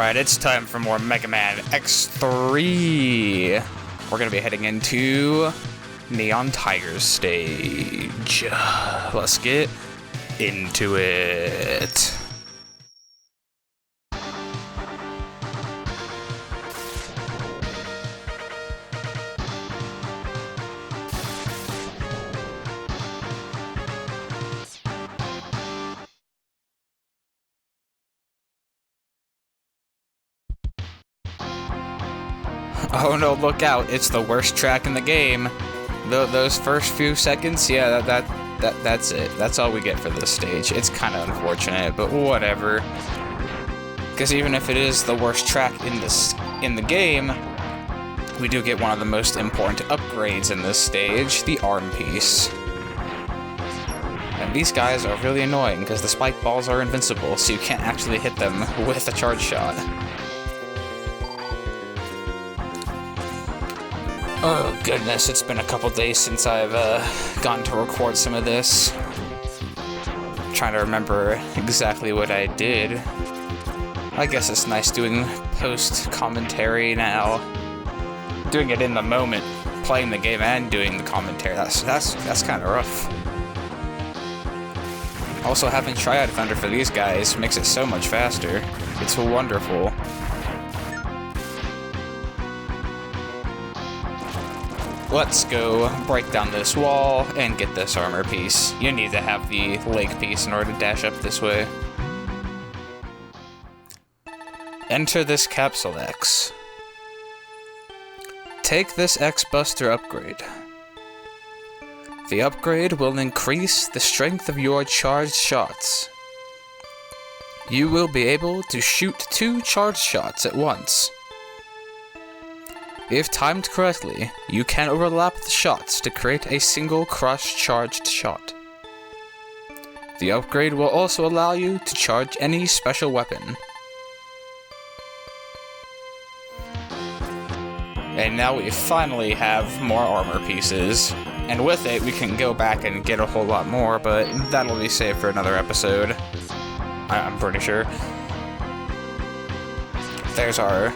Alright, it's time for more Megaman X3. We're gonna be heading into Neon Tiger's stage. Let's get into it. Oh no, look out, it's the worst track in the game. Those first few seconds, yeah, that's it. That's all we get for this stage. It's kind of unfortunate, but whatever. Because even if it is the worst track in the game, we do get one of the most important upgrades in this stage, the arm piece. And these guys are really annoying because the spike balls are invincible, so you can't actually hit them with a charge shot. Oh goodness, it's been a couple days since I've gotten to record some of this. I'm trying to remember exactly what I did. I guess it's nice doing post-commentary now. Doing it in the moment, playing the game and doing the commentary, that's kind of rough. Also, having Triad Thunder for these guys makes it so much faster. It's wonderful. Let's go break down this wall and get this armor piece. You need to have the leg piece in order to dash up this way. Enter this Capsule X. Take this X-Buster upgrade. The upgrade will increase the strength of your charged shots. You will be able to shoot 2 charged shots at once. If timed correctly, you can overlap the shots to create a single cross-charged shot. The upgrade will also allow you to charge any special weapon. And now we finally have more armor pieces. And with it, we can go back and get a whole lot more, but that'll be saved for another episode. I'm pretty sure. There's our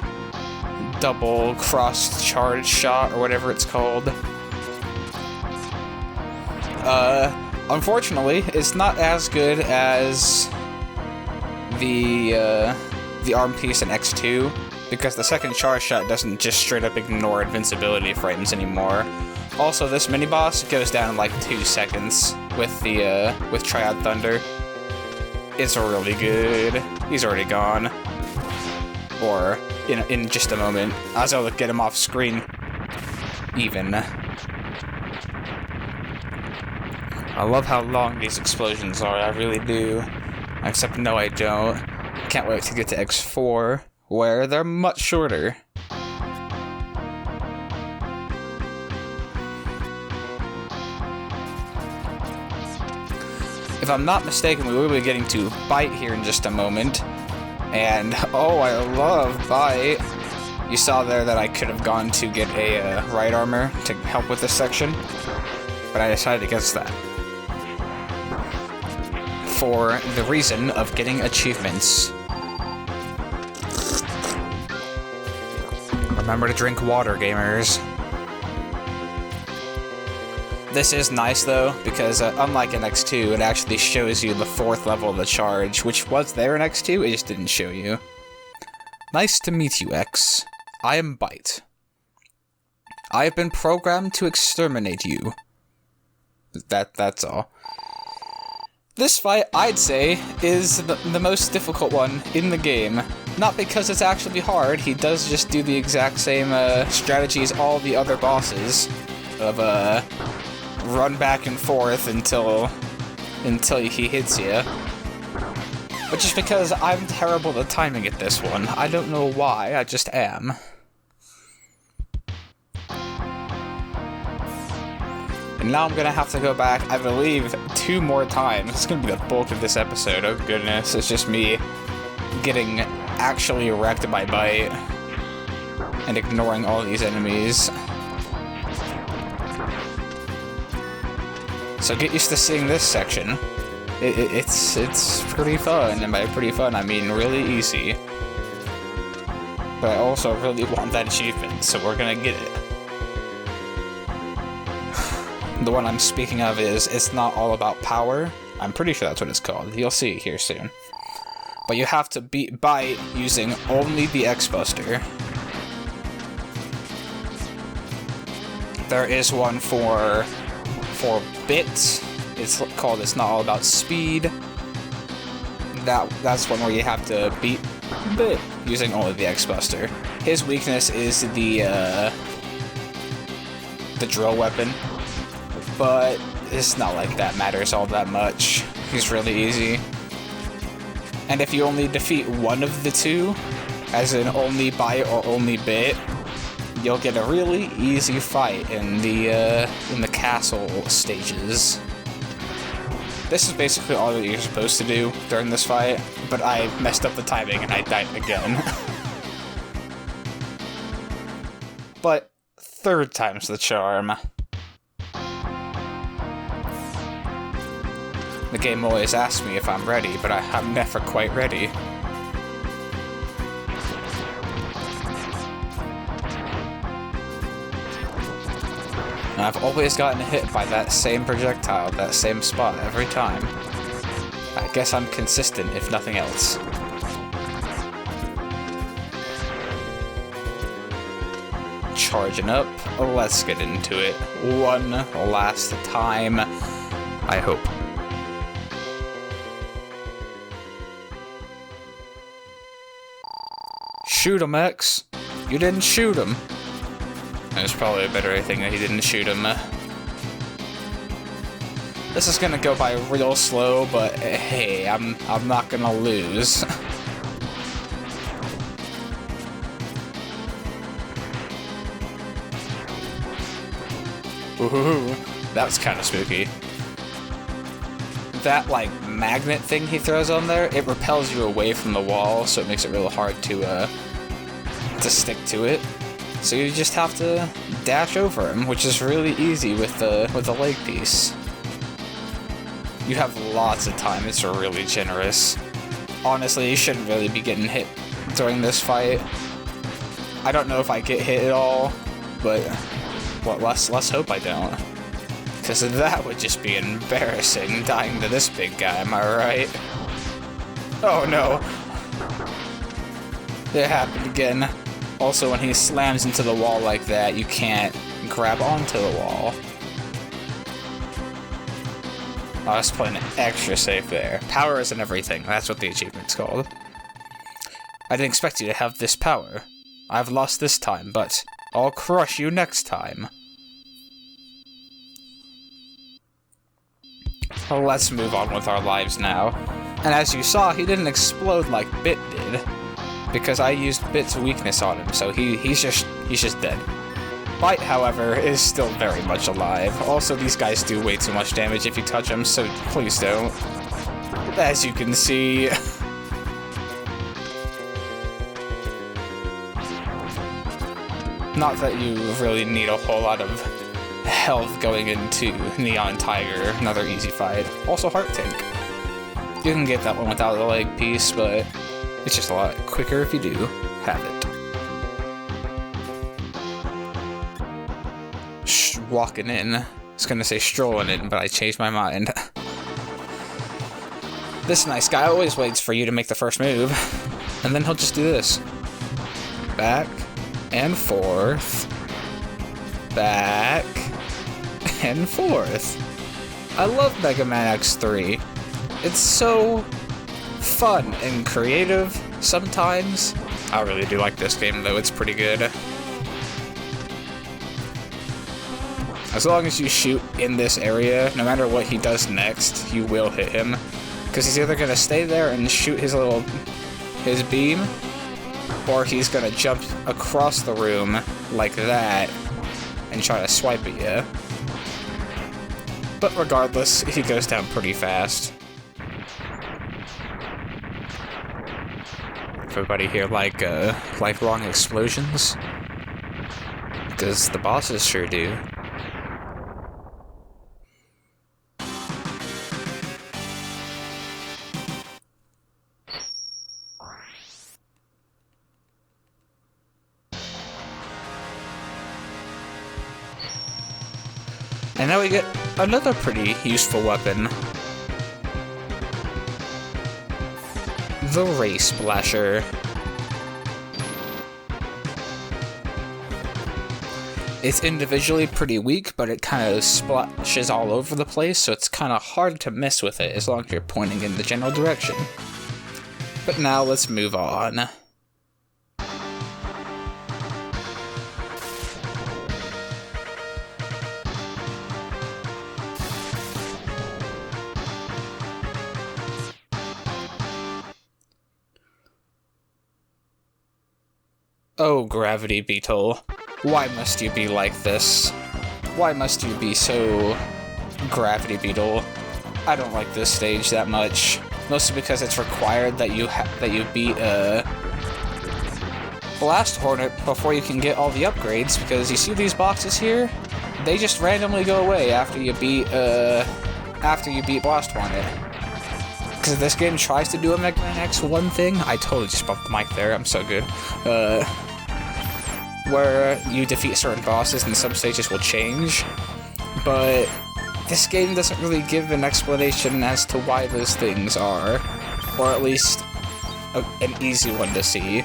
double cross charge shot, or whatever it's called. Unfortunately, it's not as good as the arm piece in X2, because the second charge shot doesn't just straight up ignore invincibility frames anymore. Also, this mini-boss goes down in like 2 seconds with Triad Thunder. It's really good. He's already gone. Or in just a moment. I was able to get him off screen. Even. I love how long these explosions are, I really do. Except no, I don't. Can't wait to get to X4, where they're much shorter. If I'm not mistaken, we will be getting to Byte here in just a moment. And, oh, I love Byte. You saw there that I could have gone to get a right armor to help with this section, but I decided against that. For the reason of getting achievements. Remember to drink water, gamers. This is nice though, because unlike in X2, it actually shows you the 4th level of the charge, which was there in X2, it just didn't show you. Nice to meet you, X. I am Byte. I have been programmed to exterminate you. That's all. This fight, I'd say, is the most difficult one in the game. Not because it's actually hard, he does just do the exact same strategy as all the other bosses of run back and forth until he hits you. But just because I'm terrible at timing at this one. I don't know why, I just am. And now I'm gonna have to go back, I believe, 2 more times. It's gonna be the bulk of this episode, oh goodness. It's just me getting actually wrecked by Byte and ignoring all these enemies. So get used to seeing this section. It's pretty fun, and by pretty fun I mean really easy. but I also really want that achievement, so we're gonna get it. The one I'm speaking of is It's Not All About Power. I'm pretty sure that's what it's called. You'll see it here soon. But you have to beat Byte using only the X-Buster. There is one for Bit. It's called It's Not All About Speed. That's one where you have to beat Bit using only the X-Buster. His weakness is the drill weapon, but it's not like that matters all that much. He's really easy. And if you only defeat one of the two, as in only Byte or only Bit, you'll get a really easy fight in the castle stages. This is basically all that you're supposed to do during this fight, but I messed up the timing and I died again. But third time's the charm. The game always asks me if I'm ready, but I'm never quite ready. And I've always gotten hit by that same projectile, that same spot every time. I guess I'm consistent, if nothing else. Charging up, let's get into it. One last time, I hope. Shoot him, X. You didn't shoot him. There's probably a better thing that he didn't shoot him. This is gonna go by real slow, but hey, I'm not gonna lose. Ooh, that was kind of spooky. That, like, magnet thing he throws on there, it repels you away from the wall, so it makes it real hard to stick to it. So you just have to dash over him, which is really easy with the leg piece. You have lots of time, it's really generous. Honestly, you shouldn't really be getting hit during this fight. I don't know if I get hit at all, but well, let's hope I don't. Because that would just be embarrassing, dying to this big guy, am I right? Oh no! It happened again. Also, when he slams into the wall like that, you can't grab onto the wall. I was playing it extra safe there. Power isn't everything, that's what the achievement's called. I didn't expect you to have this power. I've lost this time, but I'll crush you next time. Let's move on with our lives now. And as you saw, he didn't explode like Bit did, because I used Bit's weakness on him, so he's just dead. Byte, however, is still very much alive. Also, these guys do way too much damage if you touch them, so please don't. As you can see... Not that you really need a whole lot of health going into Neon Tiger, another easy fight. Also Heart Tank. You can get that one without the leg piece, but it's just a lot quicker if you do have it. Walking in. I was gonna say strolling in, but I changed my mind. This nice guy always waits for you to make the first move, and then he'll just do this. Back and forth. Back and forth. I love Megaman X3. It's so fun and creative sometimes. I really do like this game though, it's pretty good. As long as you shoot in this area, no matter what he does next, you will hit him. Because he's either gonna stay there and shoot his beam, or he's gonna jump across the room like that and try to swipe at you. But regardless, he goes down pretty fast. Everybody here like lifelong explosions? Because the bosses sure do. And now we get another pretty useful weapon. The Ray Splasher. It's individually pretty weak, but it kind of splashes all over the place, so it's kind of hard to miss with it as long as you're pointing in the general direction. But now let's move on. Oh, Gravity Beetle. Why must you be like this? Why must you be so Gravity Beetle? I don't like this stage that much. Mostly because it's required that you beat Blast Hornet before you can get all the upgrades, because you see these boxes here? They just randomly go away after you beat Blast Hornet. Because this game tries to do a Megaman X1 thing. I totally just bumped the mic there, I'm so good. Where you defeat certain bosses and some stages will change, but this game doesn't really give an explanation as to why those things are, or at least an easy one to see.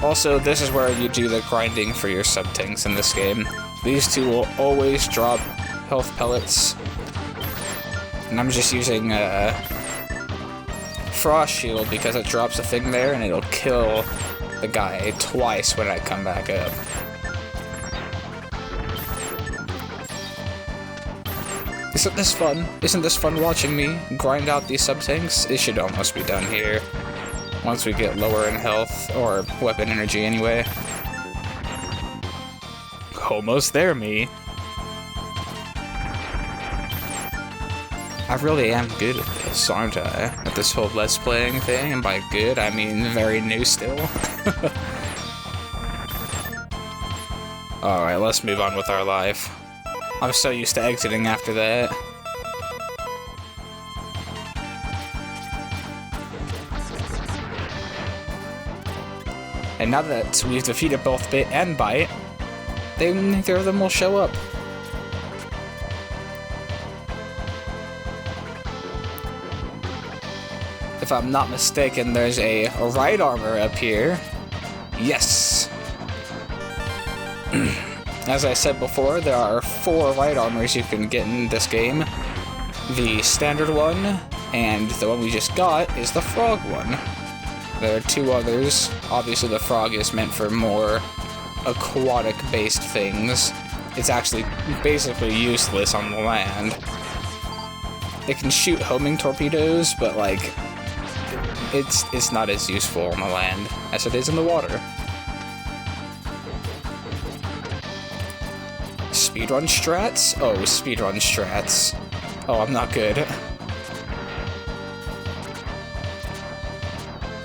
Also, this is where you do the grinding for your sub-tanks in this game. These two will always drop health pellets, and I'm just using Frost Shield because it drops a thing there and it'll kill the guy twice when I come back up. Isn't this fun? Isn't this fun watching me grind out these sub-tanks? It should almost be done here. Once we get lower in health, or weapon energy anyway. Almost there, me. I really am good at this, aren't I? At this whole Let's Playing thing, and by good, I mean very new still. Alright, let's move on with our life. I'm so used to exiting after that. And now that we've defeated both Bit and Byte, then neither of them will show up. If I'm not mistaken, there's a right armor up here. Yes! As I said before, there are 4 right armors you can get in this game. The standard one, and the one we just got, is the frog one. There are 2 others. Obviously the frog is meant for more aquatic-based things. It's actually basically useless on the land. It can shoot homing torpedoes, but like, it's not as useful on the land as it is in the water. Speedrun strats? Oh, speedrun strats. Oh, I'm not good.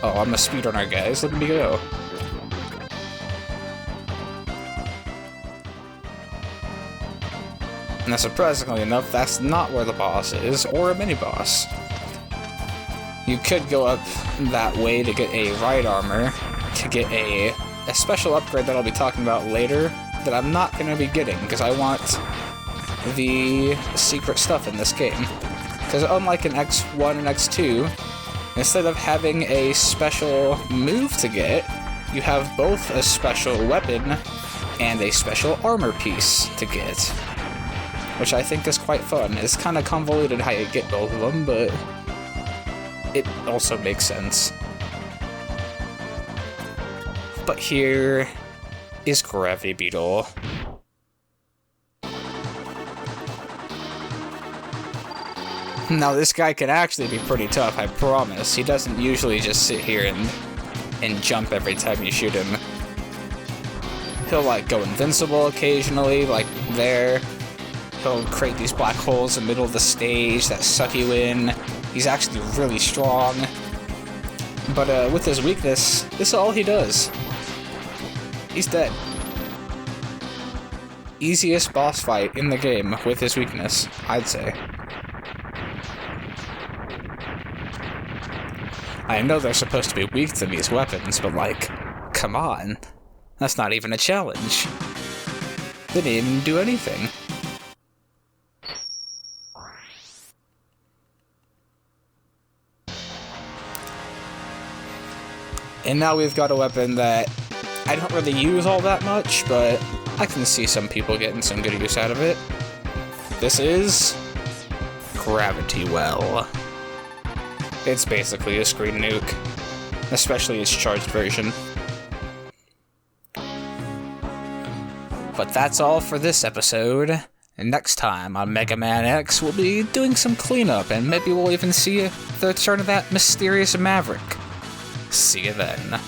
Oh, I'm a speedrunner, guys. Look at me go. Now, surprisingly enough, that's not where the boss is, or a mini-boss. You could go up that way to get a right armor, to get a special upgrade that I'll be talking about later, that I'm not going to be getting, because I want the secret stuff in this game. Because unlike in X1 and X2, instead of having a special move to get, you have both a special weapon and a special armor piece to get. Which I think is quite fun. It's kind of convoluted how you get both of them, but it also makes sense. But here is Gravity Beetle. Now this guy can actually be pretty tough, I promise. He doesn't usually just sit here and jump every time you shoot him. He'll like go invincible occasionally, like there. He'll create these black holes in the middle of the stage that suck you in. He's actually really strong. But with his weakness, this is all he does. He's dead. Easiest boss fight in the game with his weakness, I'd say. I know they're supposed to be weak to these weapons, but like, come on. That's not even a challenge. They didn't even do anything. And now we've got a weapon that I don't really use all that much, but I can see some people getting some good use out of it. This is Gravity Well. It's basically a screen nuke, especially its charged version. But that's all for this episode. And next time on Megaman X, we'll be doing some cleanup, and maybe we'll even see the return of that mysterious Maverick. See you then.